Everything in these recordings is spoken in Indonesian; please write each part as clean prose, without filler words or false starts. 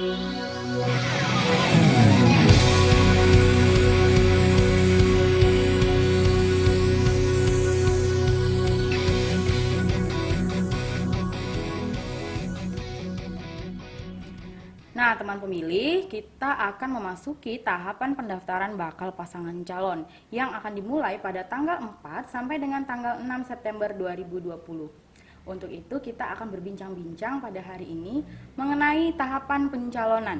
Nah, teman pemilih, kita akan memasuki tahapan pendaftaran bakal pasangan calon yang akan dimulai pada tanggal 4 sampai dengan tanggal 6 September 2020. Untuk itu, kita akan berbincang-bincang pada hari ini mengenai tahapan pencalonan.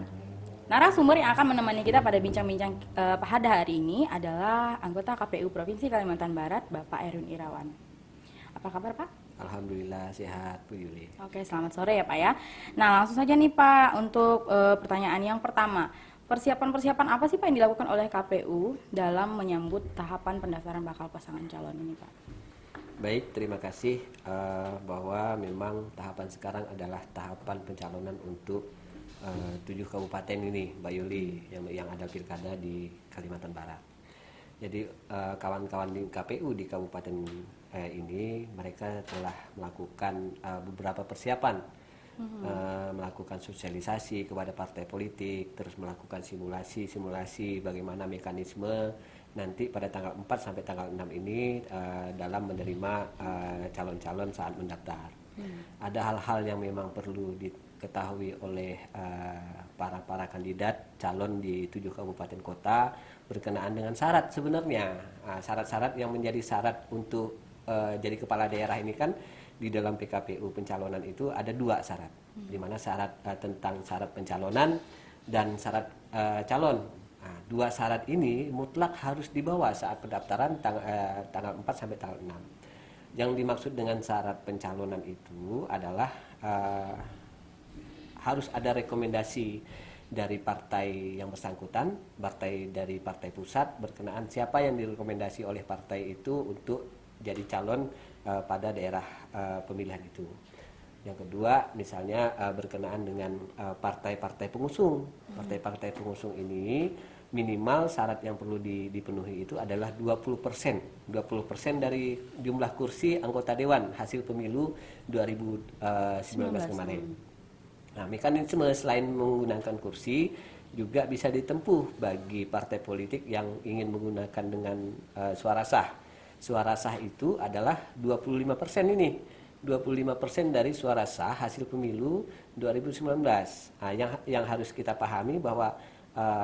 Narasumber yang akan menemani kita pada bincang-bincang pada hari ini adalah anggota KPU Provinsi Kalimantan Barat, Bapak Erwin Irawan. Apa kabar, Pak? Alhamdulillah sehat, Bu Yuli. Oke, selamat sore ya Pak ya. Nah, langsung saja nih Pak untuk pertanyaan yang pertama. Persiapan-persiapan apa sih Pak yang dilakukan oleh KPU dalam menyambut tahapan pendaftaran bakal pasangan calon ini Pak? Baik, terima kasih bahwa memang tahapan sekarang adalah tahapan pencalonan untuk 7 kabupaten ini, Mbak Yuli, yang ada pilkada di Kalimantan Barat. Jadi kawan-kawan di KPU di kabupaten ini mereka telah melakukan beberapa persiapan, melakukan sosialisasi kepada partai politik, terus melakukan simulasi bagaimana mekanisme nanti pada tanggal 4 sampai tanggal 6 ini dalam menerima calon-calon saat mendaftar. Ada hal-hal yang memang perlu diketahui oleh para kandidat calon di 7 kabupaten kota berkenaan dengan syarat sebenarnya. Syarat-syarat yang menjadi syarat untuk jadi kepala daerah ini kan di dalam PKPU pencalonan itu ada 2 syarat, di mana syarat tentang syarat pencalonan dan syarat calon. Nah, 2 syarat ini mutlak harus dibawa saat pendaftaran tanggal 4 sampai tanggal 6. Yang dimaksud dengan syarat pencalonan itu adalah harus ada rekomendasi dari partai yang bersangkutan, dari partai pusat berkenaan siapa yang direkomendasi oleh partai itu untuk jadi calon pada daerah pemilihan itu. Yang kedua, misalnya berkenaan dengan partai-partai pengusung. Partai-partai pengusung ini minimal syarat yang perlu dipenuhi itu adalah 20%. 20% dari jumlah kursi anggota dewan hasil pemilu 2019 kemarin. Nah, mekanisme selain menggunakan kursi juga bisa ditempuh bagi partai politik yang ingin menggunakan dengan suara sah. Suara sah itu adalah 25% ini. 25% dari suara sah hasil pemilu 2019. Nah, yang harus kita pahami bahwa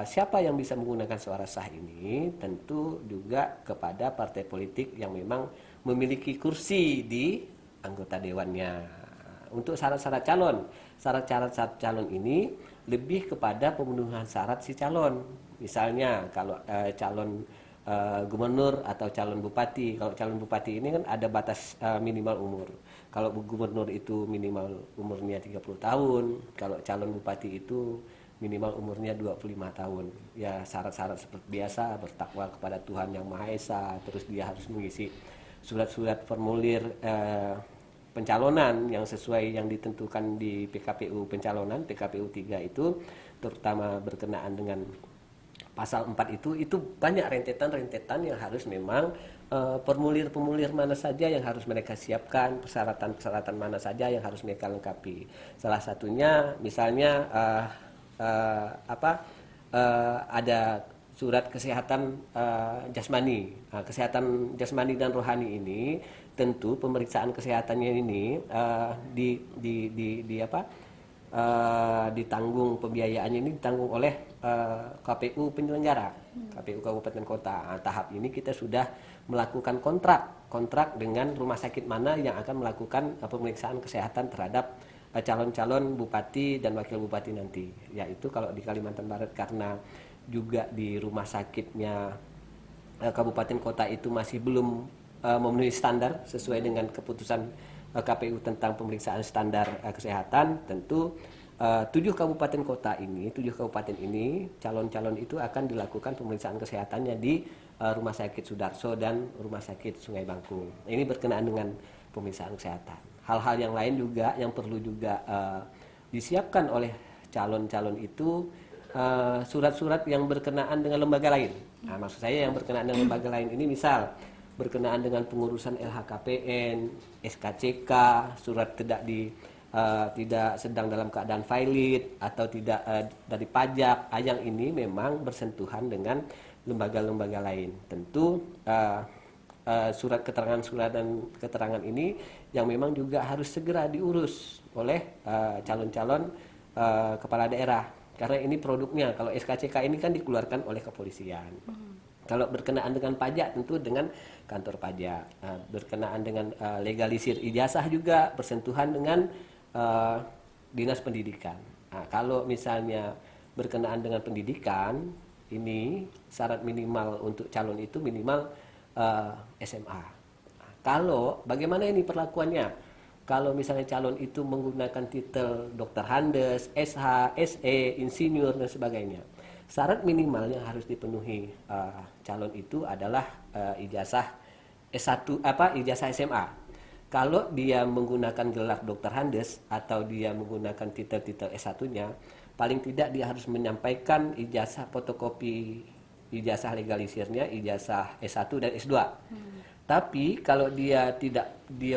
siapa yang bisa menggunakan suara sah ini tentu juga kepada partai politik yang memang memiliki kursi di anggota dewannya. Untuk syarat-syarat calon ini lebih kepada pemenuhan syarat si calon. Misalnya kalau calon gubernur atau calon bupati. Kalau calon bupati ini kan ada batas minimal umur. Kalau gubernur itu minimal umurnya 30 tahun, kalau calon bupati itu minimal umurnya 25 tahun. Ya syarat-syarat seperti biasa, bertakwa kepada Tuhan Yang Maha Esa, terus dia harus mengisi surat-surat formulir pencalonan yang sesuai yang ditentukan di PKPU pencalonan, PKPU 3 itu, terutama berkenaan dengan pasal 4 itu banyak rentetan yang harus memang formulir-formulir mana saja yang harus mereka siapkan, persyaratan-persyaratan mana saja yang harus mereka lengkapi. Salah satunya misalnya ada surat kesehatan jasmani. Kesehatan jasmani dan rohani ini tentu pemeriksaan kesehatannya ini ditanggung, pembiayaannya ini ditanggung oleh KPU penyelenggara, KPU Kabupaten Kota. Nah, tahap ini kita sudah melakukan kontrak dengan rumah sakit mana yang akan melakukan pemeriksaan kesehatan terhadap calon-calon bupati dan wakil bupati nanti. Yaitu kalau di Kalimantan Barat karena juga di rumah sakitnya kabupaten kota itu masih belum memenuhi standar sesuai dengan keputusan KPU tentang pemeriksaan standar kesehatan, tentu 7 kabupaten ini calon-calon itu akan dilakukan pemeriksaan kesehatannya di Rumah Sakit Sudarso dan Rumah Sakit Sungai Bangkung. Ini berkenaan dengan pemeriksaan kesehatan. Hal-hal yang lain juga yang perlu juga disiapkan oleh calon-calon itu surat-surat yang berkenaan dengan lembaga lain. Nah, maksud saya yang berkenaan dengan lembaga lain ini misal berkenaan dengan pengurusan LHKPN, SKCK, surat tidak tidak sedang dalam keadaan valid atau tidak dari pajak, yang ini memang bersentuhan dengan lembaga-lembaga lain. Tentu surat keterangan dan keterangan ini yang memang juga harus segera diurus oleh calon-calon kepala daerah, karena ini produknya. Kalau SKCK ini kan dikeluarkan oleh kepolisian. Kalau berkenaan dengan pajak tentu dengan kantor pajak. Berkenaan dengan legalisir ijazah juga bersentuhan dengan dinas pendidikan. Nah, kalau misalnya berkenaan dengan pendidikan, ini syarat minimal untuk calon itu minimal SMA. Nah, kalau bagaimana ini perlakuannya? Kalau misalnya calon itu menggunakan titel Dokter Handes, SH, SE, Insinyur dan sebagainya, syarat minimal yang harus dipenuhi calon itu adalah ijazah S1 ijazah SMA. Kalau dia menggunakan gelar Dokter Handes atau dia menggunakan titel-titel S1-nya, paling tidak dia harus menyampaikan ijazah fotokopi ijazah legalisirnya, ijazah S1 dan S2. Tapi kalau dia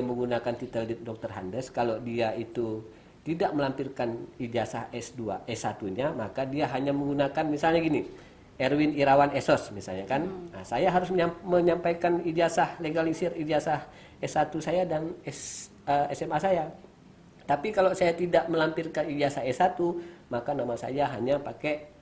menggunakan titel Dokter Handes, kalau dia itu tidak melampirkan ijazah S2, S1-nya, maka dia hanya menggunakan misalnya gini, Erwin Irawan Esos misalnya kan. Nah, saya harus menyampaikan ijazah legalisir, ijazah S1 saya dan SMA saya. Tapi kalau saya tidak melampirkan ijazah S1, maka nama saya hanya pakai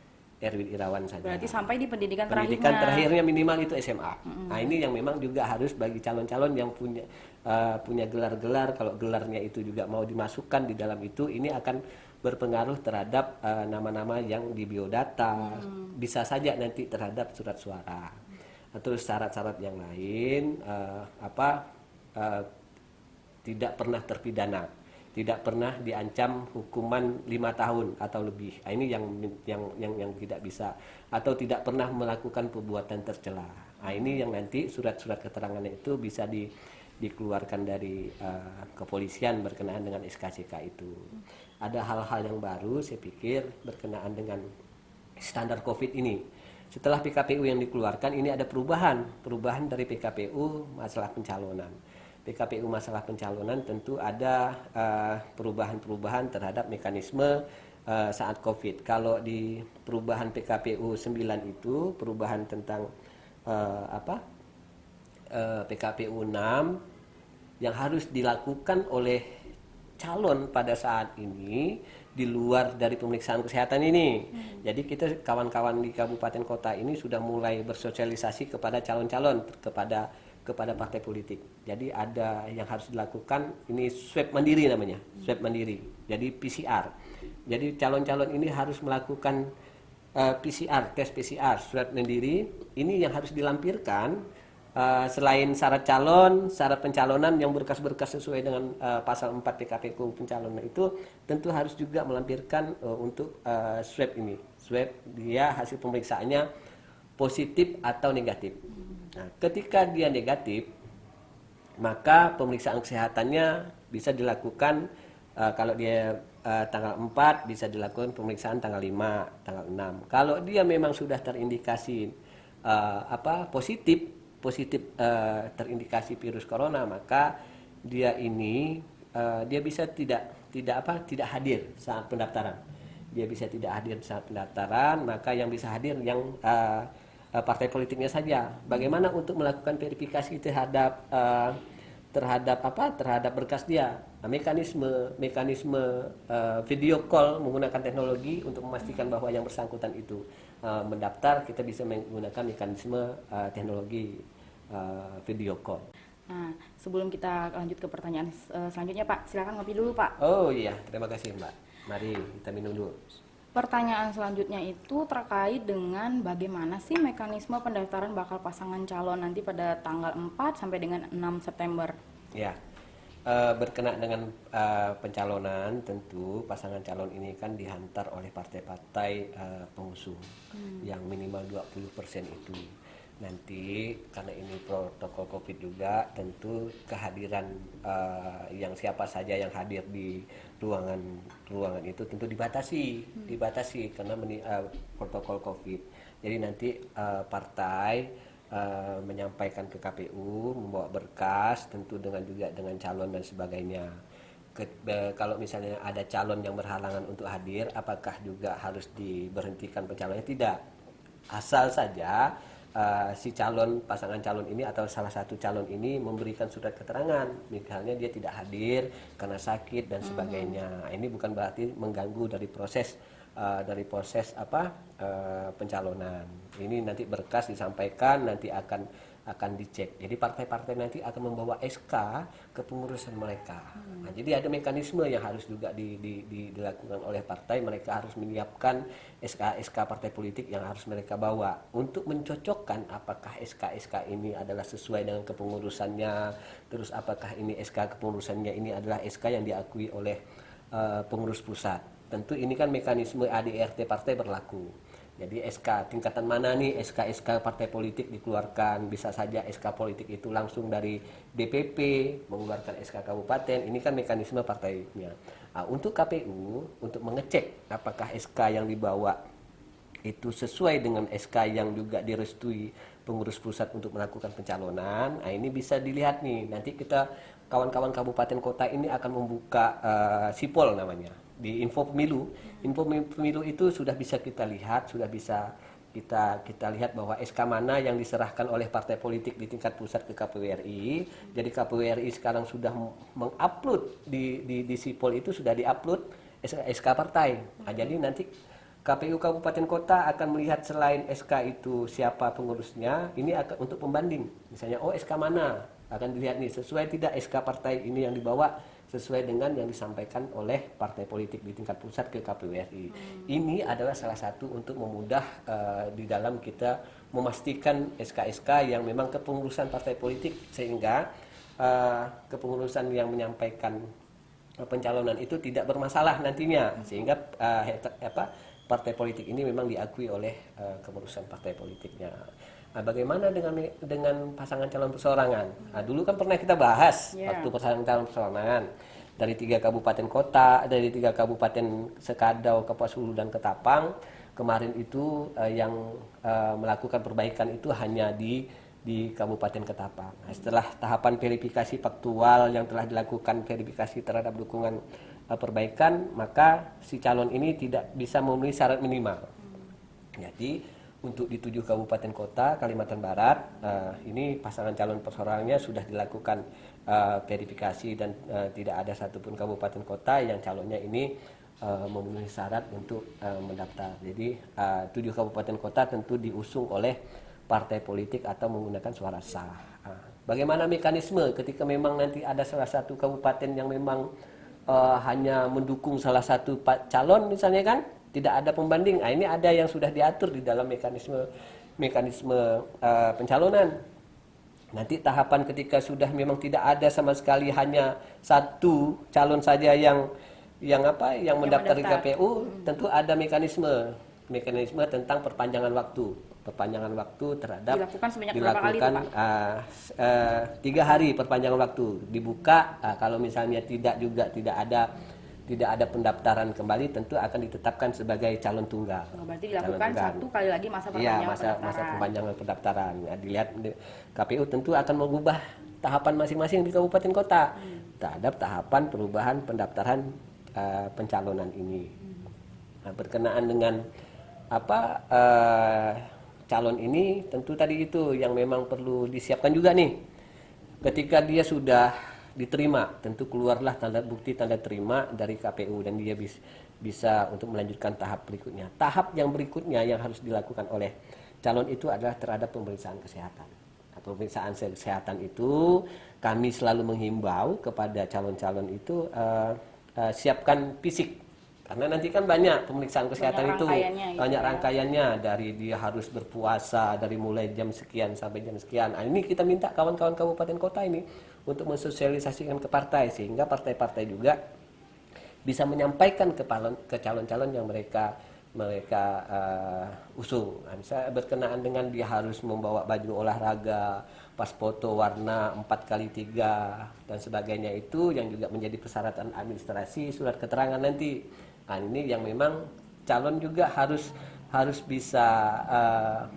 Erwin Irawan saja. Berarti sampai di pendidikan terakhirnya minimal itu SMA. Nah, ini yang memang juga harus bagi calon-calon yang punya gelar-gelar. Kalau gelarnya itu juga mau dimasukkan di dalam itu, ini akan berpengaruh terhadap nama-nama yang di biodata. Bisa saja nanti terhadap surat suara. Atau syarat-syarat yang lain, tidak pernah terpidana, tidak pernah diancam hukuman 5 tahun atau lebih. Ini yang tidak bisa, atau tidak pernah melakukan perbuatan tercela. Nah, ini yang nanti surat-surat keterangannya itu bisa dikeluarkan dari kepolisian berkenaan dengan SKCK itu. Ada hal-hal yang baru saya pikir berkenaan dengan standar COVID ini. Setelah PKPU yang dikeluarkan, ini ada perubahan dari PKPU masalah pencalonan. PKPU masalah pencalonan tentu ada perubahan-perubahan terhadap mekanisme saat COVID. Kalau di perubahan PKPU 9 itu perubahan tentang PKPU 6 yang harus dilakukan oleh calon pada saat ini di luar dari pemeriksaan kesehatan ini. Jadi kita kawan-kawan di kabupaten kota ini sudah mulai bersosialisasi kepada calon-calon, kepada partai politik. Jadi ada yang harus dilakukan, ini swab mandiri namanya, swab mandiri. Jadi PCR. Jadi calon-calon ini harus melakukan PCR, tes PCR, swab mandiri. Ini yang harus dilampirkan selain syarat calon, syarat pencalonan yang berkas-berkas sesuai dengan pasal 4 PKPU pencalonan itu tentu harus juga melampirkan untuk swab ini. Swab dia hasil pemeriksaannya positif atau negatif. Nah, ketika dia negatif, maka pemeriksaan kesehatannya bisa dilakukan kalau dia tanggal 4 bisa dilakukan pemeriksaan tanggal 5, tanggal 6. Kalau dia memang sudah terindikasi positif terindikasi virus corona, maka dia bisa tidak hadir saat pendaftaran. Dia bisa tidak hadir saat pendaftaran, maka yang bisa hadir yang partai politiknya saja. Bagaimana untuk melakukan verifikasi terhadap berkas dia? Nah, mekanisme video call menggunakan teknologi untuk memastikan bahwa yang bersangkutan itu mendaftar, kita bisa menggunakan mekanisme teknologi video call. Nah, sebelum kita lanjut ke pertanyaan selanjutnya, Pak, silakan ngopi dulu, Pak. Oh iya, terima kasih Mbak. Mari kita minum dulu. Pertanyaan selanjutnya itu terkait dengan bagaimana sih mekanisme pendaftaran bakal pasangan calon nanti pada tanggal 4 sampai dengan 6 September. Ya, berkenaan dengan pencalonan, tentu pasangan calon ini kan dihantar oleh partai-partai pengusung yang minimal 20% itu. Nanti karena ini protokol COVID juga, tentu kehadiran yang siapa saja yang hadir di ruangan itu tentu dibatasi karena protokol COVID. Jadi nanti partai menyampaikan ke KPU, membawa berkas tentu dengan calon dan sebagainya. Kalau misalnya ada calon yang berhalangan untuk hadir, apakah juga harus diberhentikan pencalonnya? Tidak. Asal saja si pasangan calon ini atau salah satu calon ini memberikan surat keterangan, misalnya dia tidak hadir karena sakit dan sebagainya. Ini bukan berarti mengganggu dari proses pencalonan. Ini nanti berkas disampaikan, nanti akan dicek. Jadi partai-partai nanti akan membawa SK ke pengurusan mereka. Nah, jadi ada mekanisme yang harus juga dilakukan oleh partai. Mereka harus menyiapkan SK partai politik yang harus mereka bawa untuk mencocokkan apakah SK ini adalah sesuai dengan kepengurusannya, terus apakah ini SK kepengurusannya ini adalah SK yang diakui oleh pengurus pusat. Tentu ini kan mekanisme ADRT partai berlaku. Jadi SK tingkatan mana nih SK partai politik dikeluarkan, bisa saja SK politik itu langsung dari DPP mengeluarkan SK kabupaten, ini kan mekanisme partainya. Nah, untuk KPU untuk mengecek apakah SK yang dibawa itu sesuai dengan SK yang juga direstui pengurus pusat untuk melakukan pencalonan. Nah, ini bisa dilihat nih, nanti kita kawan-kawan kabupaten kota ini akan membuka sipol namanya di info pemilu. Info pemilu itu sudah bisa kita lihat, sudah bisa kita lihat bahwa SK mana yang diserahkan oleh partai politik di tingkat pusat ke KPU RI. Jadi KPU RI sekarang sudah mengupload di sipol itu sudah diupload SK partai. Nah, jadi nanti KPU Kabupaten Kota akan melihat selain SK itu siapa pengurusnya, ini akan untuk pembanding. Misalnya, SK mana akan dilihat nih sesuai tidak SK partai ini yang dibawa sesuai dengan yang disampaikan oleh partai politik di tingkat pusat ke KPU RI. Ini adalah salah satu untuk memudah di dalam kita memastikan SK-SK yang memang kepengurusan partai politik, sehingga kepengurusan yang menyampaikan pencalonan itu tidak bermasalah nantinya, sehingga partai politik ini memang diakui oleh kepengurusan partai politiknya. Nah, bagaimana dengan pasangan calon perseorangan? Nah, dulu kan pernah kita bahas waktu pasangan calon perseorangan dari 3 kabupaten kota, dari 3 kabupaten Sekadau, Kapuas Hulu dan Ketapang. Kemarin itu yang melakukan perbaikan itu hanya di Kabupaten Ketapang. Nah, setelah tahapan verifikasi faktual yang telah dilakukan verifikasi terhadap dukungan perbaikan, maka si calon ini tidak bisa memenuhi syarat minimal. Jadi untuk di 7 kabupaten kota Kalimantan Barat, ini pasangan calon perseorangannya sudah dilakukan verifikasi dan tidak ada satupun kabupaten kota yang calonnya ini memenuhi syarat untuk mendaftar. Jadi 7 kabupaten kota tentu diusung oleh partai politik atau menggunakan suara sah. Bagaimana mekanisme ketika memang nanti ada salah satu kabupaten yang memang hanya mendukung salah satu calon misalnya kan, tidak ada pembanding. Nah, ini ada yang sudah diatur di dalam mekanisme pencalonan. Nanti tahapan ketika sudah memang tidak ada sama sekali, hanya satu calon saja yang mendaftar di KPU, tentu ada mekanisme tentang perpanjangan waktu terhadap dilakukan sebanyak berapa kali itu, Pak? 3 hari perpanjangan waktu dibuka. Kalau misalnya tidak ada pendaftaran kembali, tentu akan ditetapkan sebagai calon tunggal. Berarti dilakukan 1 kali lagi masa perpanjangan pendaftaran. Masa perpanjangan pendaftaran. Nah, dilihat KPU tentu akan mengubah tahapan masing-masing di kabupaten kota terhadap tahapan perubahan pendaftaran pencalonan ini. Nah, berkenaan dengan calon ini, tentu tadi itu yang memang perlu disiapkan juga nih. Ketika dia sudah diterima, tentu keluarlah bukti tanda terima dari KPU dan dia bisa untuk melanjutkan tahap berikutnya. Tahap yang berikutnya yang harus dilakukan oleh calon itu adalah terhadap pemeriksaan kesehatan. Nah, pemeriksaan kesehatan itu kami selalu menghimbau kepada calon-calon itu siapkan fisik, karena nanti kan banyak pemeriksaan kesehatan itu, banyak rangkaiannya, dari dia harus berpuasa dari mulai jam sekian sampai jam sekian. Nah, ini kita minta kawan-kawan kabupaten kota ini untuk mensosialisasikan ke partai, sehingga partai-partai juga bisa menyampaikan ke calon-calon yang mereka usung. Nah, misalnya berkenaan dengan dia harus membawa baju olahraga, pas foto warna 4x3 dan sebagainya, itu yang juga menjadi persyaratan administrasi surat keterangan nanti. Nah, ini yang memang calon juga harus bisa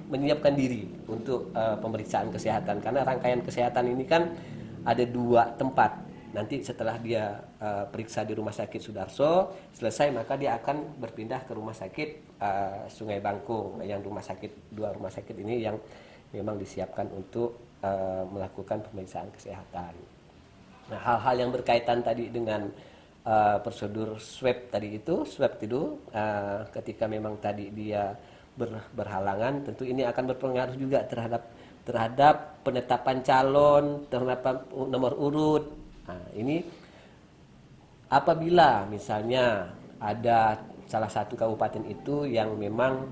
menyiapkan diri untuk pemeriksaan kesehatan, karena rangkaian kesehatan ini kan ada 2 tempat. Nanti setelah dia periksa di Rumah Sakit Sudarso selesai, maka dia akan berpindah ke Rumah Sakit Sungai Bangkung, yang dua rumah sakit ini yang memang disiapkan untuk melakukan pemeriksaan kesehatan. Nah, hal-hal yang berkaitan tadi dengan prosedur swab tadi itu, ketika memang tadi dia berhalangan, tentu ini akan berpengaruh juga terhadap penetapan calon, terhadap nomor urut. Nah, ini apabila misalnya ada salah satu kabupaten itu yang memang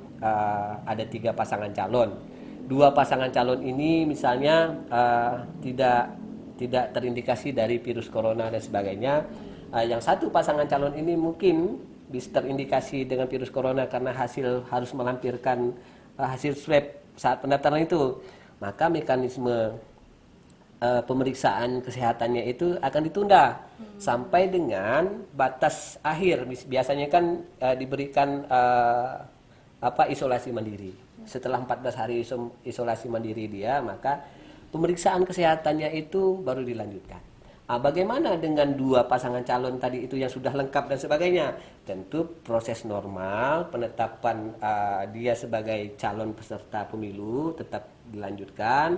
ada 3 pasangan calon, 2 pasangan calon ini misalnya tidak terindikasi dari virus corona dan sebagainya. Yang satu pasangan calon ini mungkin bisa terindikasi dengan virus corona karena harus melampirkan hasil swab saat pendaftaran itu, maka mekanisme pemeriksaan kesehatannya itu akan ditunda sampai dengan batas akhir. Biasanya kan diberikan isolasi mandiri. Setelah 14 hari isolasi mandiri dia, maka pemeriksaan kesehatannya itu baru dilanjutkan. Bagaimana dengan 2 pasangan calon tadi itu yang sudah lengkap dan sebagainya? Tentu proses normal penetapan dia sebagai calon peserta pemilu tetap dilanjutkan.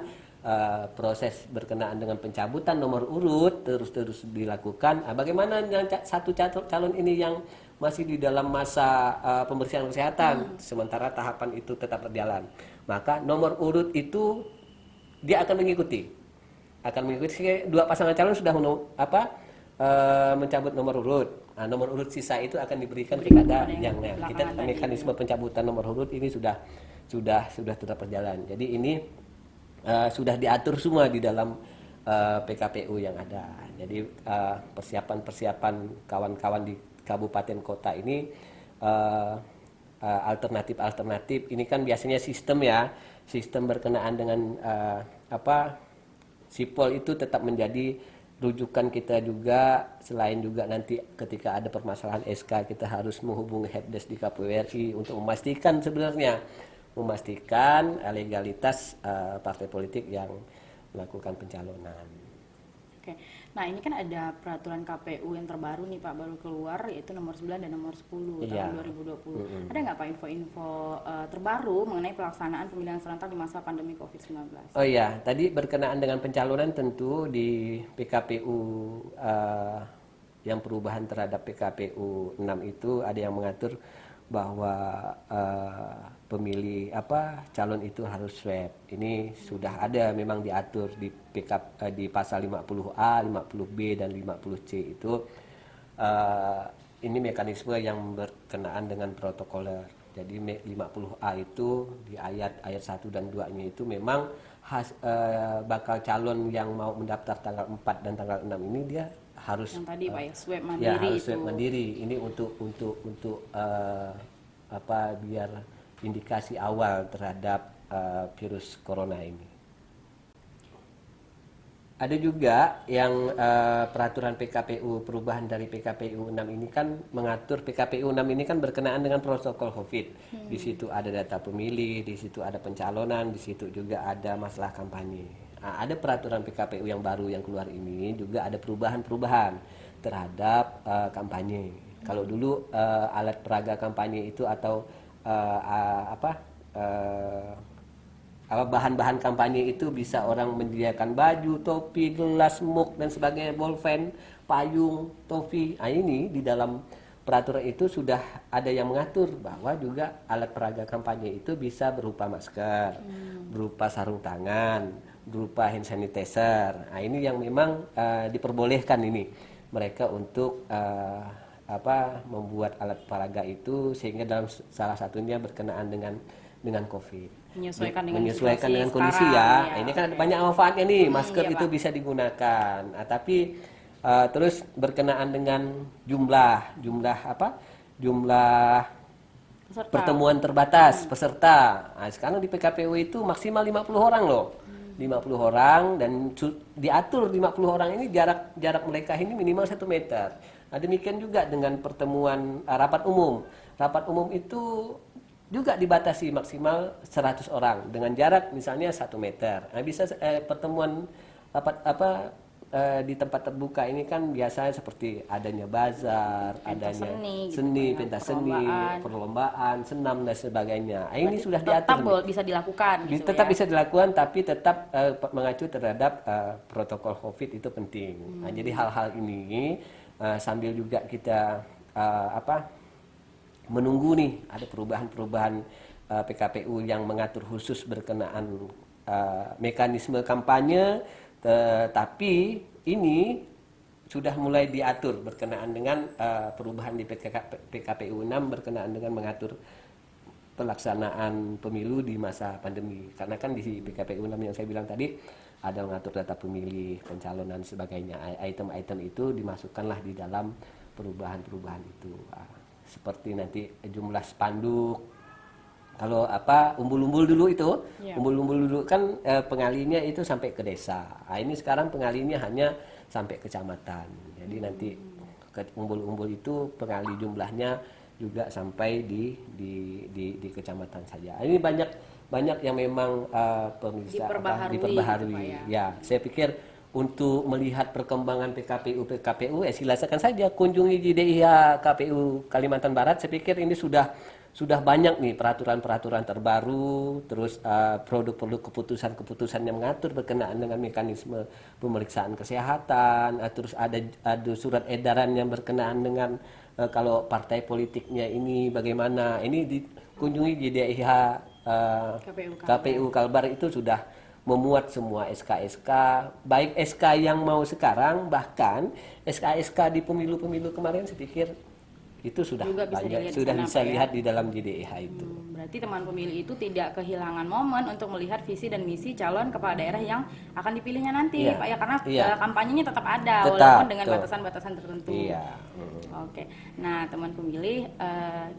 Proses berkenaan dengan pencabutan nomor urut terus dilakukan. Bagaimana dengan satu calon ini yang masih di dalam masa pemeriksaan kesehatan, sementara tahapan itu tetap berjalan? Maka nomor urut itu dia akan mengikuti 2 pasangan calon sudah mencabut nomor urut. Nomor urut sisa itu akan diberikan kepada yang kita mekanisme pencabutan nomor urut ini sudah tetap berjalan. Jadi ini sudah diatur semua di dalam PKPU yang ada. Jadi persiapan kawan-kawan di kabupaten kota ini alternatif ini kan biasanya sistem berkenaan dengan Sipol itu tetap menjadi rujukan kita juga, selain juga nanti ketika ada permasalahan SK kita harus menghubungi helpdesk di KPU RI untuk memastikan legalitas partai politik yang melakukan pencalonan. Oke. Nah, ini kan ada peraturan KPU yang terbaru nih Pak, baru keluar, yaitu nomor 9 dan nomor 10 tahun 2020. Ada nggak Pak info-info terbaru mengenai pelaksanaan pemilihan serentak di masa pandemi COVID-19? Oh iya, tadi berkenaan dengan pencalonan tentu di PKPU yang perubahan terhadap PKPU 6 itu ada yang mengatur bahwa calon itu harus swab. Ini sudah ada memang diatur di pasal 50A, 50B dan 50C itu. Ini mekanisme yang berkenaan dengan protokoler. Jadi 50A itu di ayat 1 dan 2-nya itu memang bakal calon yang mau mendaftar tanggal 4 dan tanggal 6 ini dia harus yang tadi Pak ya, swab mandiri harus itu. swab mandiri. Ini untuk biar indikasi awal terhadap virus corona ini. Ada juga yang peraturan PKPU, perubahan dari PKPU 6 ini kan mengatur, PKPU 6 ini kan berkenaan dengan protokol COVID. Di situ ada data pemilih, di situ ada pencalonan, di situ juga ada masalah kampanye. Ada peraturan PKPU yang baru yang keluar ini juga ada perubahan-perubahan terhadap kampanye. Kalau dulu alat peraga kampanye itu atau bahan-bahan kampanye itu bisa orang menyediakan baju, topi, gelas, mug dan sebagainya, bolpen, payung, topi. Ini di dalam peraturan itu sudah ada yang mengatur bahwa juga alat peraga kampanye itu bisa berupa masker, berupa sarung tangan, berupa hand sanitizer. Ini yang memang diperbolehkan ini mereka untuk membuat alat peraga itu, sehingga dalam salah satunya berkenaan dengan COVID. Menyesuaikan dengan kondisi ya. Ini kan ada banyak manfaatnya nih, masker itu bisa digunakan. Tapi terus berkenaan dengan jumlah pertemuan terbatas peserta. Sekarang di PKPU itu maksimal 50 orang loh. 50 orang dan diatur 50 orang ini jarak mereka ini minimal 1 meter. Demikian juga dengan pertemuan rapat umum. Rapat umum itu juga dibatasi maksimal 100 orang dengan jarak misalnya 1 meter. Bisa pertemuan di tempat terbuka ini kan biasanya seperti adanya bazar, Pentas adanya seni gitu seni, ya, pentas seni, perlombaan, senam dan sebagainya. Ini sudah tetap diatur nih. bisa dilakukan gitu Tetap ya. bisa dilakukan, tapi tetap mengacu terhadap protokol COVID itu penting. Nah, jadi hal-hal ini sambil juga kita menunggu nih ada perubahan-perubahan PKPU yang mengatur khusus berkenaan mekanisme kampanye, tapi ini sudah mulai diatur berkenaan dengan perubahan di PKPU 6 berkenaan dengan mengatur pelaksanaan pemilu di masa pandemi. Karena kan di PKPU 6 yang saya bilang tadi ada mengatur data pemilih, pencalonan sebagainya. Item-item itu dimasukkanlah di dalam perubahan-perubahan itu. Seperti nanti jumlah spanduk. Kalau umbul-umbul dulu itu, umbul-umbul dulu kan pengalinya itu sampai ke desa. Nah, ini sekarang pengalinya hanya sampai kecamatan. Jadi nanti umbul-umbul itu pengali jumlahnya juga sampai di kecamatan saja. Ini banyak yang memang diperbaharui. Ya, saya pikir untuk melihat perkembangan PKPU silakan saja kunjungi JDIH KPU Kalimantan Barat. Saya pikir ini sudah banyak nih peraturan-peraturan terbaru, terus produk-produk keputusan-keputusan yang mengatur berkenaan dengan mekanisme pemeriksaan kesehatan, terus ada surat edaran yang berkenaan dengan kalau partai politiknya ini bagaimana. Ini dikunjungi JDIH KPU Kalbar itu sudah memuat semua SK-SK, baik SK yang mau sekarang, bahkan SK-SK di pemilu-pemilu kemarin saya pikir itu sudah juga bisa banyak, sudah bisa lihat di dalam JDIH itu. Berarti teman pemilih itu tidak kehilangan momen untuk melihat visi dan misi calon kepala daerah yang akan dipilihnya nanti, Pak ya, karena kampanyenya tetap ada walaupun dengan batasan-batasan tertentu. Oke. Nah, teman pemilih,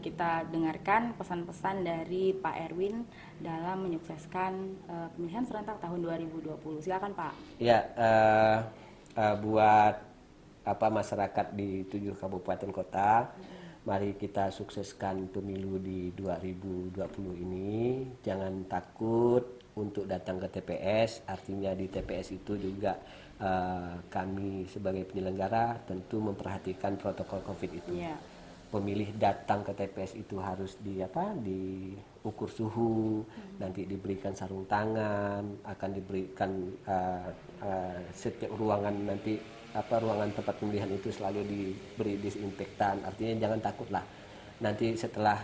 kita dengarkan pesan-pesan dari Pak Erwin dalam menyukseskan pemilihan serentak tahun 2020. Silakan, Pak. Ya, buat masyarakat di 7 kabupaten kota, mari kita sukseskan pemilu di 2020 ini. Jangan takut untuk datang ke TPS, artinya di TPS itu juga kami sebagai penyelenggara tentu memperhatikan protokol COVID itu. Pemilih datang ke TPS itu harus diukur suhu, nanti diberikan sarung tangan, akan diberikan setiap ruangan nanti ruangan tempat pemilihan itu selalu diberi disinfektan. Artinya jangan takutlah. Nanti setelah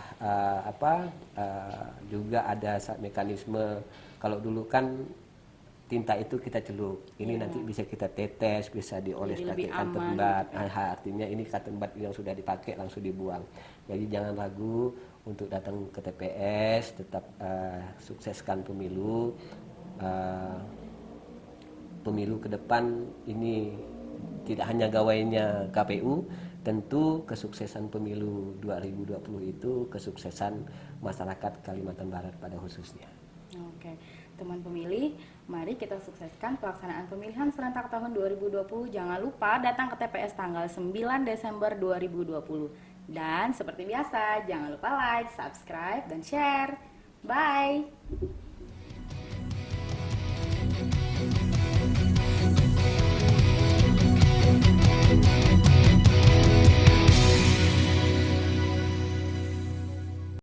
juga ada mekanisme, kalau dulu kan tinta itu kita celup, ini nanti bisa kita tetes, bisa dioles pakai cotton bud. Artinya ini cotton bud yang sudah dipakai langsung dibuang. Jadi jangan ragu untuk datang ke TPS, tetap sukseskan pemilu. Pemilu ke depan ini tidak hanya gawainya KPU, tentu kesuksesan pemilu 2020 itu kesuksesan masyarakat Kalimantan Barat pada khususnya. Oke, teman pemilih, mari kita sukseskan pelaksanaan pemilihan serentak tahun 2020. Jangan lupa datang ke TPS tanggal 9 Desember 2020. Dan seperti biasa, jangan lupa like, subscribe, dan share. Bye!